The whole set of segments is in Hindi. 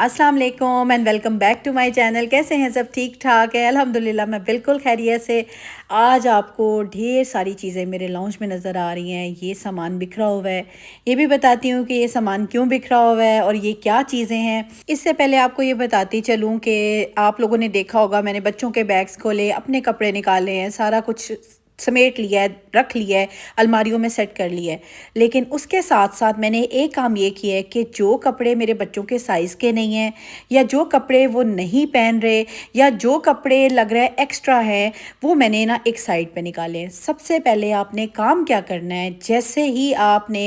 अस्सलाम वालेकुम and welcome back to my channel. कैसे हैं सब? ठीक ठाक है अल्हम्दुलिल्लाह, मैं बिल्कुल खैरियत से। आज आपको ढेर सारी चीज़ें मेरे लाउंज में नज़र आ रही हैं। ये सामान बिखरा हुआ है, ये भी बताती हूँ कि ये सामान क्यों बिखरा हुआ है और ये क्या चीज़ें हैं। इससे पहले आपको ये बताती चलूँ कि आप लोगों ने देखा होगा, मैंने बच्चों के बैग्स खोले, अपने कपड़े निकाले हैं, सारा कुछ समेट लिया है, रख लिया है, अलमारियों में सेट कर लिया है। लेकिन उसके साथ साथ मैंने एक काम ये किया है कि जो कपड़े मेरे बच्चों के साइज़ के नहीं हैं, या जो कपड़े वो नहीं पहन रहे, या जो कपड़े लग रहा है एक्स्ट्रा हैं, वो मैंने ना एक साइड पे निकाले हैं। सबसे पहले आपने काम क्या करना है, जैसे ही आपने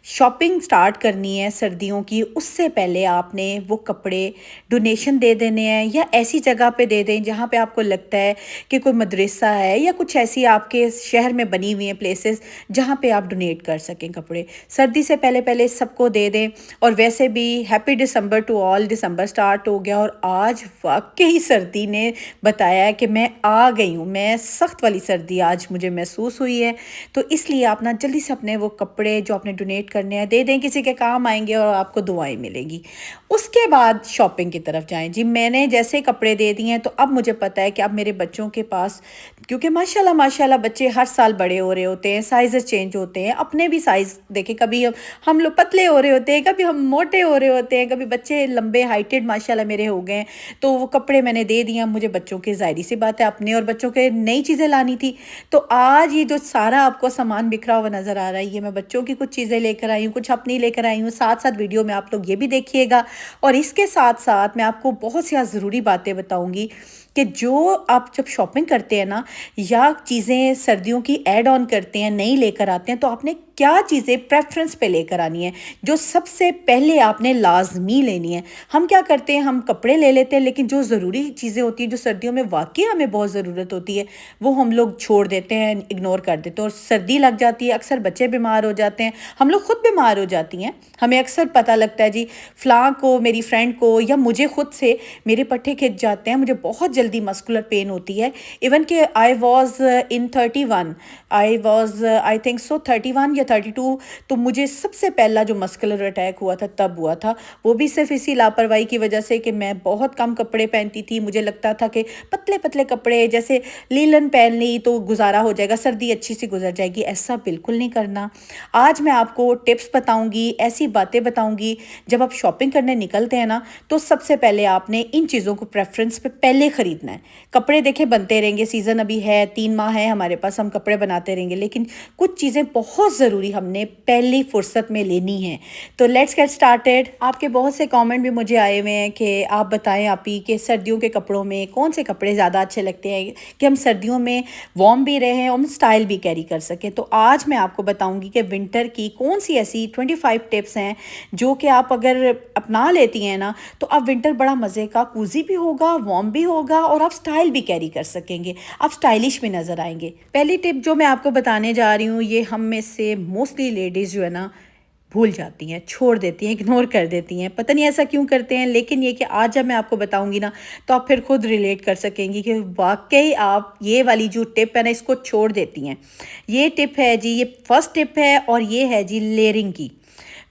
शॉपिंग स्टार्ट करनी है सर्दियों की, उससे पहले आपने वो कपड़े डोनेशन दे देने हैं, या ऐसी जगह पे दे दें जहाँ पे आपको लगता है कि कोई मदरसा है या कुछ ऐसी आपके शहर में बनी हुई हैं प्लेसेस जहाँ पे आप डोनेट कर सकें कपड़े। सर्दी से पहले पहले सबको दे दें। और वैसे भी happy December to all. December start हो गया और आज वाकई सर्दी ने बताया है कि मैं आ गई हूँ। मैं सख्त वाली सर्दी आज मुझे महसूस हुई है। तो इसलिए आप ना जल्दी से अपने वो कपड़े जो आपने डोनेट करने हैं दे दें, किसी के काम आएंगे और आपको दुआएं मिलेंगी। उसके बाद शॉपिंग की तरफ जाएं। जी, मैंने जैसे कपड़े दे दिए हैं तो अब मुझे पता है कि अब मेरे बच्चों के पास, क्योंकि माशाल्लाह माशाल्लाह बच्चे हर साल बड़े हो रहे होते हैं, साइज़ चेंज होते हैं, अपने भी साइज़ देखें, कभी हम लोग पतले हो रहे होते हैं, कभी हम मोटे हो रहे होते हैं, कभी बच्चे लंबे हाइटेड माशाल्लाह मेरे हो गए हैं। तो वो कपड़े मैंने दे दिए। मुझे बच्चों के, ज़ाहिर सी बात है, अपने और बच्चों के नई चीज़ें लानी थी। तो आज ये जो सारा आपको सामान बिखरा हुआ नज़र आ रहा है, ये मैं बच्चों की कुछ चीज़ें लेकर आई हूँ, कुछ अपनी लेकर आई हूँ। साथ साथ वीडियो में आप लोग ये भी देखिएगा। और इसके साथ साथ मैं आपको बहुत सी ज़रूरी बातें बताऊँगी कि जो आप जब शॉपिंग करते हैं ना, या चीज़ें सर्दियों की ऐड ऑन करते हैं, नई लेकर आते हैं, तो आपने क्या चीज़ें प्रेफरेंस पे लेकर आनी है, जो सबसे पहले आपने लाजमी लेनी है। हम क्या करते हैं, हम कपड़े ले लेते हैं, लेकिन जो ज़रूरी चीज़ें होती हैं, जो सर्दियों में वाकई हमें बहुत ज़रूरत होती है, वो हम लोग छोड़ देते हैं, इग्नोर कर देते हैं। और सर्दी लग जाती है, अक्सर बच्चे बीमार हो जाते हैं, हम लोग खुद बीमार हो जाती हैं। हमें अक्सर पता लगता है जी, फ़लाँ को, मेरी फ्रेंड को, या मुझे खुद से मेरे पट्टे खिंच जाते हैं, मुझे बहुत जल्दी मस्कुलर पेन होती है। इवन कि I was in 31, I was I think so 31 या 32। तो मुझे सबसे पहला जो मस्कुलर अटैक हुआ था तब हुआ था। वो भी सिर्फ इसी लापरवाही की वजह से कि मैं बहुत कम कपड़े पहनती थी। मुझे लगता था कि पतले पतले कपड़े, जैसे लीलन पहन ली तो गुजारा हो जाएगा, सर्दी अच्छी सी गुजर जाएगी। ऐसा बिल्कुल नहीं करना। आज मैं आपको टिप्स बताऊंगी, ऐसी बातें बताऊंगी, जब आप शॉपिंग करने निकलते हैं ना, तो सबसे पहले आपने इन चीज़ों को प्रेफरेंस पे पहले ख़रीदना है। कपड़े देखे बनते रहेंगे, सीज़न अभी है, 3 माह है हमारे पास, हम कपड़े बनाते रहेंगे, लेकिन कुछ चीज़ें बहुत ज़रूरी हमने पहली फुर्सत में लेनी है। तो लेट्स गेट स्टार्टेड। आपके बहुत से कमेंट भी मुझे आए हुए हैं कि आप बताएं आप ही कि सर्दियों के कपड़ों में कौन से कपड़े ज़्यादा अच्छे लगते हैं कि हम सर्दियों में वार्म भी रहें और हम स्टाइल भी कैरी कर सकें। तो आज मैं आपको बताऊंगी कि विंटर की कौन सी ऐसी 25 टिप्स हैं जो कि आप अगर अपना लेती हैं ना, तो अब विंटर बड़ा मज़े का, कूजी भी होगा, वार्म भी होगा, और आप स्टाइल भी कैरी कर सकेंगे, आप स्टाइलिश भी नज़र आएंगे। पहली टिप जो मैं आपको बताने जा रही हूँ, ये हम में से मोस्टली लेडीज़ जो है ना भूल जाती हैं, छोड़ देती हैं, इग्नोर कर देती हैं। पता नहीं ऐसा क्यों करते हैं, लेकिन ये कि आज जब मैं आपको बताऊंगी ना, तो आप फिर खुद रिलेट कर सकेंगी कि वाकई आप ये वाली जो टिप है ना, इसको छोड़ देती हैं। ये टिप है जी, ये फर्स्ट टिप है, और ये है जी लेयरिंग की।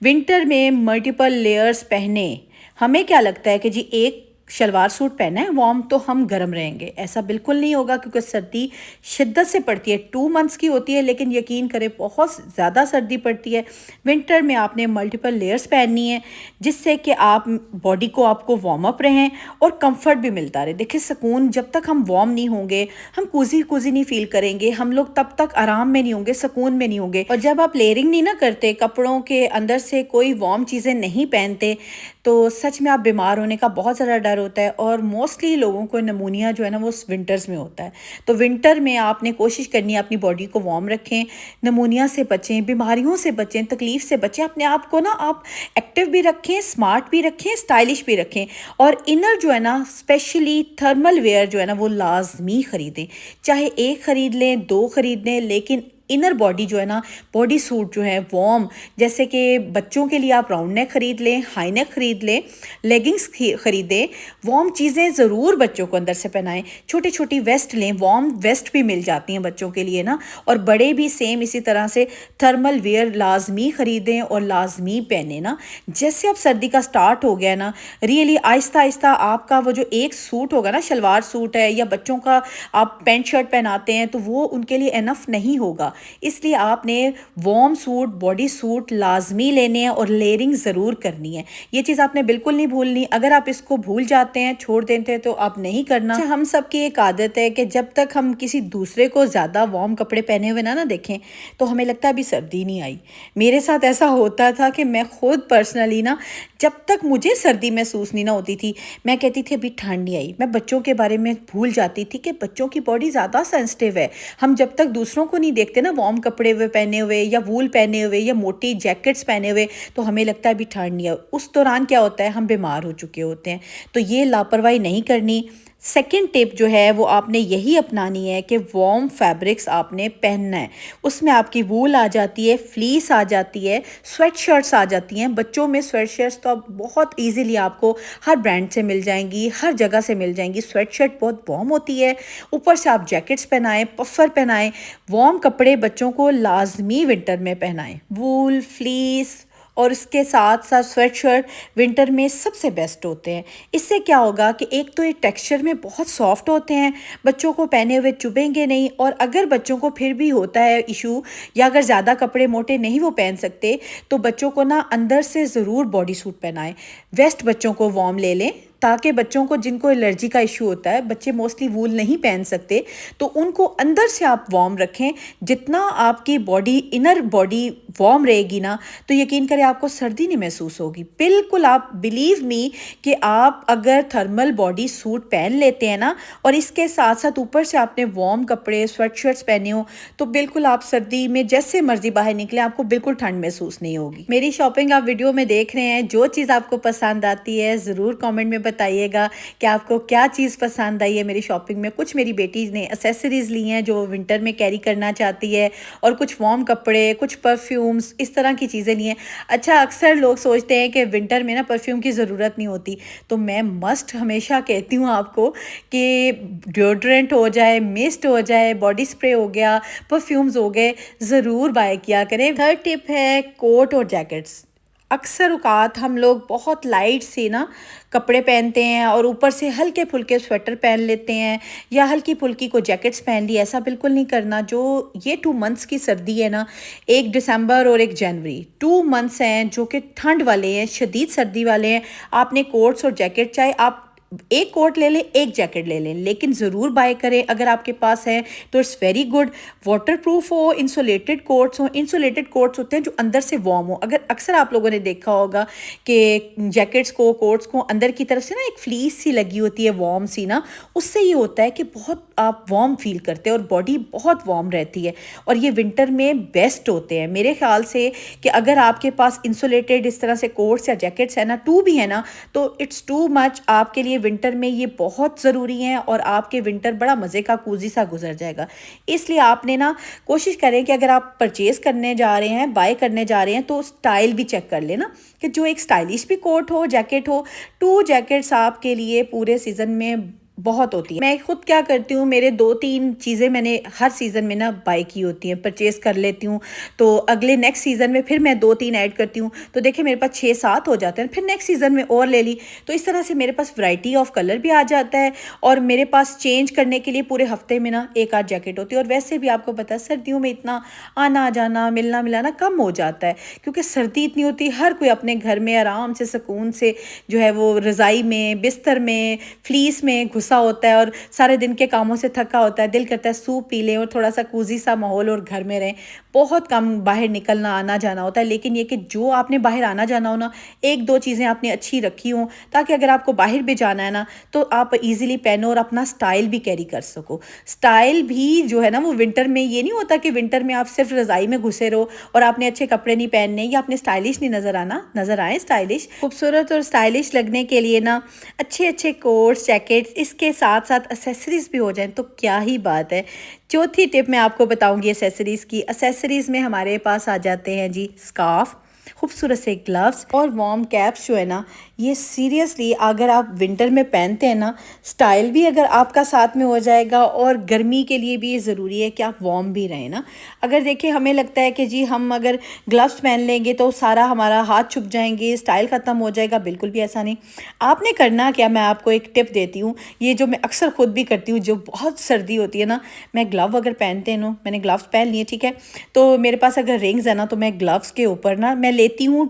विंटर में मल्टीपल लेयर्स पहने। हमें क्या लगता है कि जी एक शलवार सूट पहना है वार्म तो हम गर्म रहेंगे, ऐसा बिल्कुल नहीं होगा, क्योंकि सर्दी शिद्दत से पड़ती है। 2 मंथ्स की होती है, लेकिन यकीन करें बहुत ज़्यादा सर्दी पड़ती है। विंटर में आपने मल्टीपल लेयर्स पहननी है, जिससे कि आप बॉडी को, आपको वार्म अप रहें और कंफर्ट भी मिलता रहे। देखिए, सुकून, जब तक हम वार्म नहीं होंगे, हम कोजी कोजी नहीं फील करेंगे, हम लोग तब तक आराम में नहीं होंगे, सुकून में नहीं होंगे। और जब आप लेयरिंग नहीं ना करते, कपड़ों के अंदर से कोई वार्म चीज़ें नहीं पहनते, तो सच में आप बीमार होने का बहुत ज़्यादा डर होता है। और मोस्टली लोगों को नमूनिया जो है ना, वो विंटर्स में होता है। तो विंटर में आपने कोशिश करनी है अपनी बॉडी को वार्म रखें, नमूनिया से बचें, बीमारियों से बचें, तकलीफ से बचें। अपने आप को ना आप एक्टिव भी रखें, स्मार्ट भी रखें, स्टाइलिश भी रखें। और इनर जो है ना, स्पेशली थर्मल वेयर जो है ना, वो लाजमी ख़रीदें। चाहे एक ख़रीद लें, 2 ख़रीद लें, लेकिन इनर बॉडी जो है ना, बॉडी सूट जो है वार्म, जैसे कि बच्चों के लिए आप राउंड नेक ख़रीद लें, हाई नेक ख़रीद लें, लेगिंग्स ख़रीदें, वार्म चीज़ें ज़रूर बच्चों को अंदर से पहनाएं। छोटी छोटी वेस्ट लें, वार्म वेस्ट भी मिल जाती हैं बच्चों के लिए ना, और बड़े भी सेम इसी तरह से थर्मल वेयर लाजमी ख़रीदें और लाजमी पहने ना। जैसे अब सर्दी का स्टार्ट हो गया ना, रियली आहिस्ता आहिस्ता आपका वो जो एक सूट होगा ना, शलवार सूट है या बच्चों का आप पैंट शर्ट पहनाते हैं, तो वो उनके लिए इनफ नहीं होगा। इसलिए आपने वार्म सूट, बॉडी सूट लाजमी लेने हैं और लेयरिंग ज़रूर करनी है। ये चीज़ आपने बिल्कुल नहीं भूलनी। अगर आप इसको भूल जाते हैं, छोड़ देते हैं, तो आप नहीं करना। अच्छा, हम सब की एक आदत है कि जब तक हम किसी दूसरे को ज़्यादा वार्म कपड़े पहने हुए ना देखें, तो हमें लगता है अभी सर्दी नहीं आई। मेरे साथ ऐसा होता था कि मैं खुद पर्सनली ना, जब तक मुझे सर्दी महसूस नहीं ना होती थी, मैं कहती थी अभी ठंड नहीं आई। मैं बच्चों के बारे में भूल जाती थी कि बच्चों की बॉडी ज़्यादा सेंसिटिव है। हम जब तक दूसरों को नहीं देखते ना वार्म कपड़े हुए पहने हुए या वूल पहने हुए या मोटी जैकेट्स पहने हुए, तो हमें लगता है अभी ठंड नहीं आई। उस दौरान क्या होता है, हम बीमार हो चुके होते हैं। तो ये लापरवाही नहीं करनी। सेकेंड टिप जो है वो आपने यही अपनानी है कि वार्म फैब्रिक्स आपने पहनना है। उसमें आपकी वूल आ जाती है, फ्लीस आ जाती है, स्वेट शर्ट्स आ जाती हैं। बच्चों में स्वेट शर्ट्स तो अब बहुत इजीली आपको हर ब्रांड से मिल जाएंगी, हर जगह से मिल जाएंगी। स्वेट शर्ट बहुत वार्म होती है, ऊपर से आप जैकेट्स पहनाएं, पफर पहनाएं। वार्म कपड़े बच्चों को लाजमी विंटर में पहनाएं। वूल, फ्लीस और इसके साथ साथ स्वेट शर्ट विंटर में सबसे बेस्ट होते हैं। इससे क्या होगा कि एक तो ये टेक्सचर में बहुत सॉफ्ट होते हैं, बच्चों को पहने हुए चुभेंगे नहीं। और अगर बच्चों को फिर भी होता है इशू, या अगर ज़्यादा कपड़े मोटे नहीं वो पहन सकते, तो बच्चों को ना अंदर से ज़रूर बॉडी सूट पहनाएं। वेस्ट बच्चों को वार्म ले लें, ताकि बच्चों को जिनको एलर्जी का इशू होता है, बच्चे मोस्टली वूल नहीं पहन सकते, तो उनको अंदर से आप वार्म रखें। जितना आपकी बॉडी, इनर बॉडी वार्म रहेगी ना, तो यकीन करें आपको सर्दी नहीं महसूस होगी। बिल्कुल, आप बिलीव मी कि आप अगर थर्मल बॉडी सूट पहन लेते हैं ना, और इसके साथ साथ ऊपर से आपने वार्म कपड़े, स्वेट शर्ट्स पहने हो, तो बिल्कुल आप सर्दी में जैसे मर्जी बाहर निकले, आपको बिल्कुल ठंड महसूस नहीं होगी। मेरी शॉपिंग आप वीडियो में देख रहे हैं, जो चीज़ आपको पसंद आती है ज़रूर कॉमेंट में बताइएगा कि आपको क्या चीज़ पसंद आई है मेरी शॉपिंग में। कुछ मेरी बेटी ने एसेसरीज़ ली हैं जो विंटर में कैरी करना चाहती है, और कुछ वार्म कपड़े, कुछ परफ्यूम्स, इस तरह की चीज़ें ली हैं। अच्छा, अक्सर लोग सोचते हैं कि विंटर में ना परफ्यूम की ज़रूरत नहीं होती, तो मैं मस्ट हमेशा कहती हूँ आपको कि डिओड्रेंट हो जाए, मिस्ट हो जाए, बॉडी स्प्रे हो गया, परफ्यूम्स हो गए, ज़रूर बाय किया करें। थर्ड टिप है कोट और जैकेट्स। अक्सर औकात हम लोग बहुत लाइट से ना कपड़े पहनते हैं और ऊपर से हल्के फुल्के स्वेटर पहन लेते हैं, या हल्की फुल्की को जैकेट्स पहन ली। ऐसा बिल्कुल नहीं करना। जो ये 2 मंथ्स की सर्दी है ना, 1 दिसंबर और 1 जनवरी, 2 मंथ्स हैं जो कि ठंड वाले हैं, शदीद सर्दी वाले हैं। आपने कोट्स और जैकेट, चाहे आप एक कोट ले लें, एक जैकेट ले लें, लेकिन ज़रूर बाय करें अगर आपके पास है तो इट्स वेरी गुड। वाटरप्रूफ हो, इंसुलेटेड कोट्स हो। इंसुलेटेड कोट्स होते हैं जो अंदर से वार्म हो। अगर अक्सर आप लोगों ने देखा होगा कि जैकेट्स को, कोट्स को अंदर की तरफ से ना एक फ्लीस सी लगी होती है, वार्म सी ना, उससे ये होता है कि बहुत आप वार्म फील करते हैं और बॉडी बहुत वार्म रहती है, और ये विंटर में बेस्ट होते हैं मेरे ख्याल से। कि अगर आपके पास इंसुलेटेड इस तरह से कोट्स या जैकेट्स है ना, 2 भी है ना, तो इट्स टू मच आपके लिए। विंटर में ये बहुत ज़रूरी हैं और आपके विंटर बड़ा मज़े का कूजी सा गुजर जाएगा। इसलिए आपने ना कोशिश करें कि अगर आप परचेज़ करने जा रहे हैं, बाय करने जा रहे हैं, तो स्टाइल भी चेक कर लेना कि जो एक स्टाइलिश भी कोट हो, जैकेट हो। 2 जैकेट्स आपके लिए पूरे सीज़न में बहुत होती है। मैं खुद क्या करती हूँ, मेरे 2-3 चीज़ें मैंने हर सीज़न में ना बाय की होती हैं, परचेज़ कर लेती हूँ, तो अगले नेक्स्ट सीज़न में फिर मैं 2-3 ऐड करती हूँ, तो देखिए मेरे पास 6-7 हो जाते हैं। फिर नेक्स्ट सीज़न में और ले ली, तो इस तरह से मेरे पास वैरायटी ऑफ कलर भी आ जाता है, और मेरे पास चेंज करने के लिए पूरे हफ्ते में ना 1-8 जैकेट होती है। और वैसे भी आपको पता है सर्दियों में इतना आना जाना, मिलना मिलाना कम हो जाता है, क्योंकि सर्दी इतनी होती है, हर कोई अपने घर में आराम से सुकून से जो है वो रज़ाई में, बिस्तर में, फ्लीस में घुसा होता है, और सारे दिन के कामों से थका होता है, दिल करता है सूप पी लें और थोड़ा सा कूजी सा माहौल और घर में रहें। बहुत कम बाहर निकलना, आना जाना होता है, लेकिन ये कि जो आपने बाहर आना जाना हो ना, 1-2 चीज़ें आपने अच्छी रखी हों, ताकि अगर आपको बाहर भी जाना है ना, तो आप इजीली पहनो और अपना स्टाइल भी कैरी कर सको। स्टाइल भी जो है ना, वो विंटर में ये नहीं होता कि विंटर में आप सिर्फ रज़ाई में घुसे रहो और आपने अच्छे कपड़े नहीं पहनने या आपने स्टाइलिश नहीं नज़र आना। नज़र आए स्टाइलिश, खूबसूरत और स्टाइलिश लगने के लिए ना अच्छे अच्छे कोट्स, जैकेट्स, इसके साथ साथ एसेसरीज़ भी हो जाएं तो क्या ही बात है। चौथी टिप मैं आपको बताऊंगी एसेसरीज़ की। एसेसरीज़ में हमारे पास आ जाते हैं जी स्कार्फ, खूबसूरत से ग्लव्स और वार्म कैप्स जो है ना, ये सीरियसली अगर आप विंटर में पहनते हैं ना, स्टाइल भी अगर आपका साथ में हो जाएगा और गर्मी के लिए भी ये ज़रूरी है कि आप वार्म भी रहें ना। अगर देखिए हमें लगता है कि जी हम अगर ग्लव्स पहन लेंगे तो सारा हमारा हाथ छुप जाएंगे, स्टाइल ख़त्म हो जाएगा, बिल्कुल भी ऐसा नहीं। आपने करना क्या, मैं आपको एक टिप देती हूँ, ये जो मैं अक्सर खुद भी करती हूँ। जो बहुत सर्दी होती है ना, मैं ग्लव अगर पहनते हैं ना, मैंने ग्लव्स पहन लिए ठीक है, तो मेरे पास अगर रिंग्स है ना, तो मैं ग्लव्स के ऊपर ना मैं लेती हूँ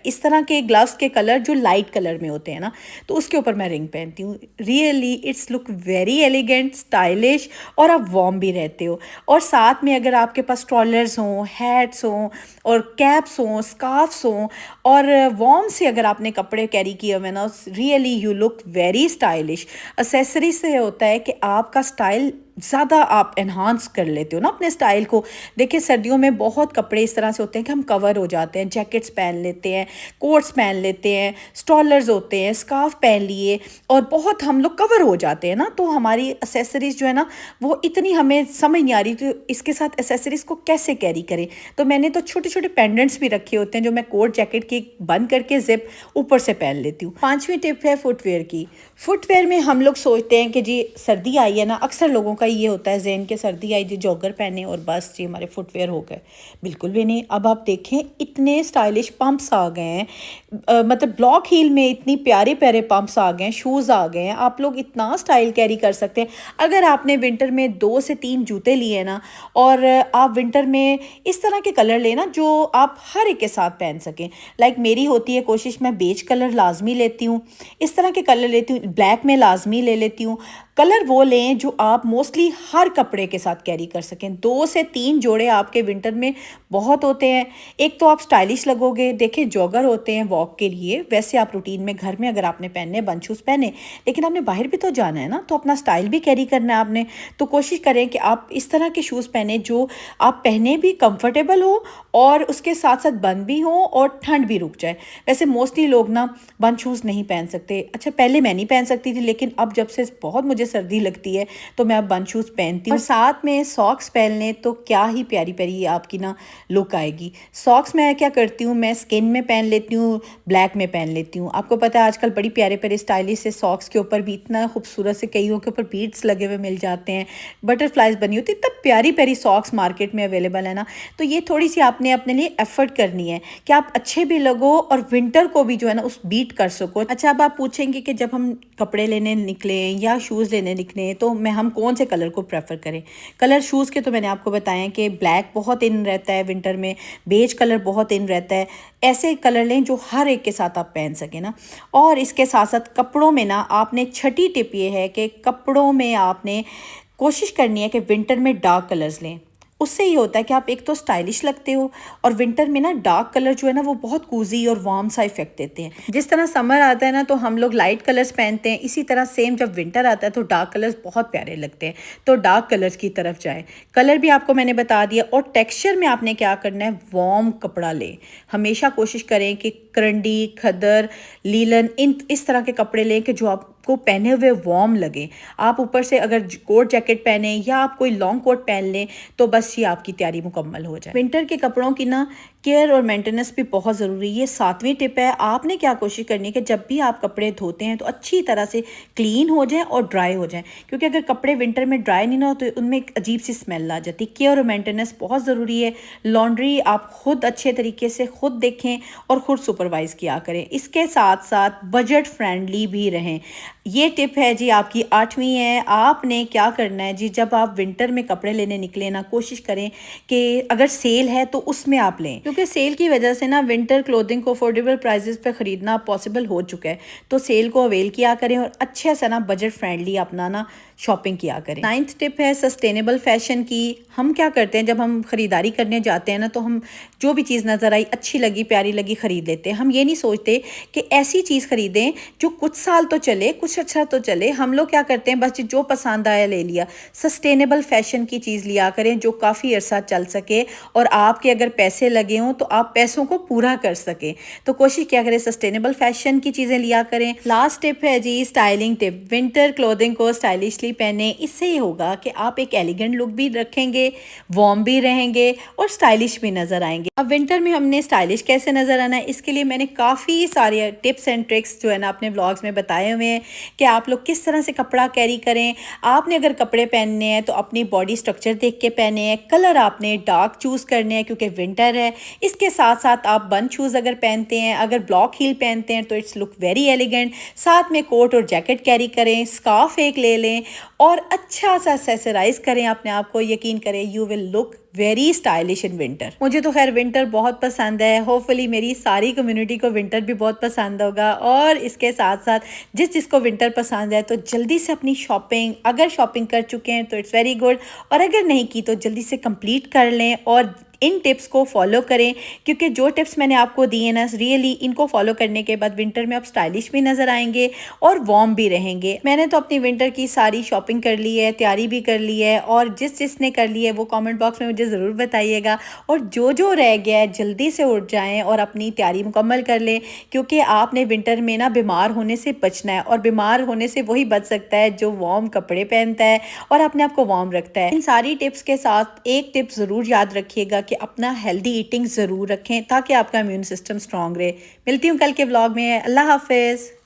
इस तरह के ग्लव्स के कलर जो लाइट कलर में होते हैं ना, तो उसके ऊपर मैं रिंग पहनती हूँ। Really it's look very elegant, stylish, और आप वार्म भी रहते हो। और साथ में अगर आपके पास स्ट्रॉलर्स हों, हैट्स हों और कैप्स हों, स्कार्फ्स हों, और वार्म से अगर आपने कपड़े कैरी किए हुए ना, really you look very stylish. Accessory से होता है कि आपका स्टाइल ज़्यादा आप एनहांस कर लेते हो ना अपने स्टाइल को। देखिए सर्दियों में बहुत कपड़े इस तरह से होते हैं कि हम कवर हो जाते हैं, जैकेट्स पहन लेते हैं, कोट्स पहन लेते हैं, स्टॉलर्स होते हैं, स्कार्फ पहन लिए, और बहुत हम लोग कवर हो जाते हैं ना, तो हमारी एसेसरीज़ जो है ना वो इतनी हमें समझ नहीं आ रही, तो इसके साथ एसेसरीज़ को कैसे कैरी करें। तो मैंने तो छोटे छोटे पेंडेंट्स भी रखे होते हैं जो मैं कोट जैकेट की बंद करके जिप ऊपर से पहन लेती हूँ। पांचवी टिप है फुटवेयर की। फुटवेयर में हम लोग सोचते हैं कि जी सर्दी आई है ना, अक्सर लोगों का ये होता है जहन के सर्दी आई जी जॉगर पहने और बस जी हमारे फुटवेयर हो गए। बिल्कुल भी नहीं। अब आप देखें इतने स्टाइलिश पंप्स आ गए हैं, मतलब ब्लॉक हील में इतनी प्यारे प्यारे पंप्स आ गए हैं, शूज़ आ गए हैं, आप लोग इतना स्टाइल कैरी कर सकते हैं। अगर आपने विंटर में 2 से 3 जूते लिए ना, और आप विंटर में इस तरह के कलर लेना जो आप हर एक के साथ पहन सकें। लाइक मेरी होती है कोशिश, मैं बेज कलर लाजमी लेती हूँ, इस तरह के कलर लेती हूँ, ब्लैक में लाजमी ले लेती हूँ। कलर वो लें जो आप मोस्टली हर कपड़े के साथ कैरी कर सकें। 2 से 3 जोड़े आपके विंटर में बहुत होते हैं। एक तो आप स्टाइलिश लगोगे, देखिए जॉगर होते हैं वॉक के लिए, वैसे आप रूटीन में घर में अगर आपने पहने बंद शूज़ पहने, लेकिन आपने बाहर भी तो जाना है ना, तो अपना स्टाइल भी कैरी करना है आपने। तो कोशिश करें कि आप इस तरह के शूज़ पहने जो आप पहने भी कंफर्टेबल हो और उसके साथ साथ बंद भी हो और ठंड भी रुक जाए। वैसे मोस्टली लोग ना बंद शूज़ नहीं पहन सकते। अच्छा पहले मैं नहीं पहन सकती थी, लेकिन अब जब से बहुत मुझे सर्दी लगती है तो मैं अब बंद शूज़ पहनती हूँ। और साथ में सॉक्स पहन लें तो क्या ही प्यारी प्यारी आपकी ना लुक आएगी। सॉक्स मैं क्या करती हूँ, मैं स्किन में पहन लेती हूँ, ब्लैक में पहन लेती हूँ। आपको पता है आजकल बड़ी प्यारे प्यारे स्टाइलिश से सॉक्स के ऊपर भी इतना खूबसूरत से, कईयों के ऊपर बीड्स लगे हुए मिल जाते हैं, बटरफ्लाइज बनी होती है, इतना प्यारी प्यारी सॉक्स मार्केट में अवेलेबल है ना। तो ये थोड़ी सी आपने अपने लिए एफर्ट करनी है कि आप अच्छे भी लगो और विंटर को भी जो है ना उस बीट कर सको। अच्छा अब आप पूछेंगे कि जब हम कपड़े लेने निकले या शूज़ लेने निकले तो हम कौन से कलर को प्रेफर करें। कलर शूज़ के तो मैंने आपको बताया कि ब्लैक बहुत इन रहता है विंटर में, बेज कलर बहुत इन रहता है। ऐसे कलर लें जो हर एक के साथ आप पहन सकें ना। और इसके साथ साथ कपड़ों में ना आपने छठी टिप ये है कि कपड़ों में आपने कोशिश करनी है कि विंटर में डार्क कलर्स लें। उससे ये होता है कि आप एक तो स्टाइलिश लगते हो, और विंटर में ना डार्क कलर जो है ना वो बहुत कूजी और वार्म सा इफेक्ट देते हैं। जिस तरह समर आता है ना तो हम लोग लाइट कलर्स पहनते हैं, इसी तरह सेम जब विंटर आता है तो डार्क कलर्स बहुत प्यारे लगते हैं। तो डार्क कलर्स की तरफ जाए। कलर भी आपको मैंने बता दिया। और टेक्सचर में आपने क्या करना है, वार्म कपड़ा लें। हमेशा कोशिश करें कि करंडी, खदर, लीलन, इस तरह के कपड़े लें कि जो आपको पहने हुए वार्म लगे। आप ऊपर से अगर कोट जैकेट पहने या आप कोई लॉन्ग कोट पहन लें तो बस ये आपकी तैयारी मुकम्मल हो जाए। विंटर के कपड़ों की ना केयर और मेंटेनेंस भी बहुत ज़रूरी है। ये 7वीं टिप है। आपने क्या कोशिश करनी है कि जब भी आप कपड़े धोते हैं तो अच्छी तरह से क्लीन हो जाएं और ड्राई हो जाएं, क्योंकि अगर कपड़े विंटर में ड्राई नहीं ना हो तो उनमें एक अजीब सी स्मेल आ जाती। केयर और मेंटेनेंस बहुत ज़रूरी है। लॉन्ड्री आप खुद अच्छे तरीके से खुद देखें और ख़ुद सुपरवाइज़ किया करें। इसके साथ साथ बजट फ्रेंडली भी रहें। ये टिप है जी आपकी 8वीं है। आपने क्या करना है जी, जब आप विंटर में कपड़े लेने निकले ना, कोशिश करें कि अगर सेल है तो उसमें आप लें, क्योंकि सेल की वजह से ना विंटर क्लोथिंग को अफोर्डेबल प्राइसेस पे ख़रीदना पॉसिबल हो चुका है। तो सेल को अवेल किया करें और अच्छे से ना बजट फ्रेंडली अपना ना शॉपिंग किया करें। 9th टिप है सस्टेनेबल फैशन की। हम क्या करते हैं, जब हम ख़रीदारी करने जाते हैं ना तो हम जो भी चीज़ नज़र आई, अच्छी लगी, प्यारी लगी, ख़रीद लेते हैं। हम ये नहीं सोचते कि ऐसी चीज़ ख़रीदें जो कुछ साल तो चले, कुछ अच्छा तो चले। हम लोग क्या करते हैं, बस जो पसंद आया ले लिया। सस्टेनेबल फैशन की चीज़ लिया करें जो काफ़ी अरसा चल सके, और आपके अगर पैसे लगे हो तो आप पैसों को पूरा कर सकें। तो कोशिश क्या करें सस्टेनेबल फैशन की चीज़ें लिया करें। लास्ट टिप है जी स्टाइलिंग टिप। विंटर क्लोथिंग को स्टाइलिशली पहने, इससे ये होगा कि आप एक एलिगेंट लुक भी रखेंगे, वार्म भी रहेंगे और स्टाइलिश भी नज़र आएंगे। अब विंटर में हमने स्टाइलिश कैसे नज़र आना है, इसके लिए मैंने काफ़ी सारे टिप्स एंड ट्रिक्स जो है ना अपने व्लॉग्स में बताए हुए हैं कि आप लोग किस तरह से कपड़ा कैरी करें। आपने अगर कपड़े पहनने हैं तो अपनी बॉडी स्ट्रक्चर देख के पहने हैं, कलर आपने डार्क चूज़ करने हैं क्योंकि विंटर है। इसके साथ साथ आप बंद शूज़ अगर पहनते हैं, अगर ब्लॉक हील पहनते हैं तो इट्स लुक वेरी एलिगेंट। साथ में कोट और जैकेट कैरी करें, स्कार्फ एक ले लें और अच्छा सा एक्सेसराइज करें अपने आप को। यकीन करें you will look very stylish in winter. मुझे तो खैर विंटर बहुत पसंद है। होपफुली मेरी सारी कम्युनिटी को विंटर भी बहुत पसंद होगा। और इसके साथ साथ जिसको विंटर पसंद है तो जल्दी से अपनी शॉपिंग, अगर शॉपिंग कर चुके हैं तो इट्स वेरी गुड, और अगर नहीं की तो जल्दी से कंप्लीट कर लें और इन टिप्स को फॉलो करें क्योंकि जो टिप्स मैंने आपको दिए ना रियली इनको फॉलो करने के बाद विंटर में आप स्टाइलिश भी नज़र आएंगे और वार्म भी रहेंगे। मैंने तो अपनी विंटर की सारी शॉपिंग कर ली है, तैयारी भी कर ली है, और जिसने कर ली है वो कमेंट बॉक्स में मुझे ज़रूर बताइएगा। और जो रह गया है जल्दी से उठ जाएं और अपनी तैयारी मुकम्मल कर लें क्योंकि आपने विंटर में ना बीमार होने से बचना है, और बीमार होने से वही बच सकता है जो वार्म कपड़े पहनता है और अपने आप को वार्म रखता है। इन सारी टिप्स के साथ एक टिप ज़रूर याद रखिएगा कि अपना हेल्दी ईटिंग ज़रूर रखें ताकि आपका इम्यून सिस्टम स्ट्रांग रहे। मिलती हूँ कल के व्लॉग में। अल्लाह हाफिज़।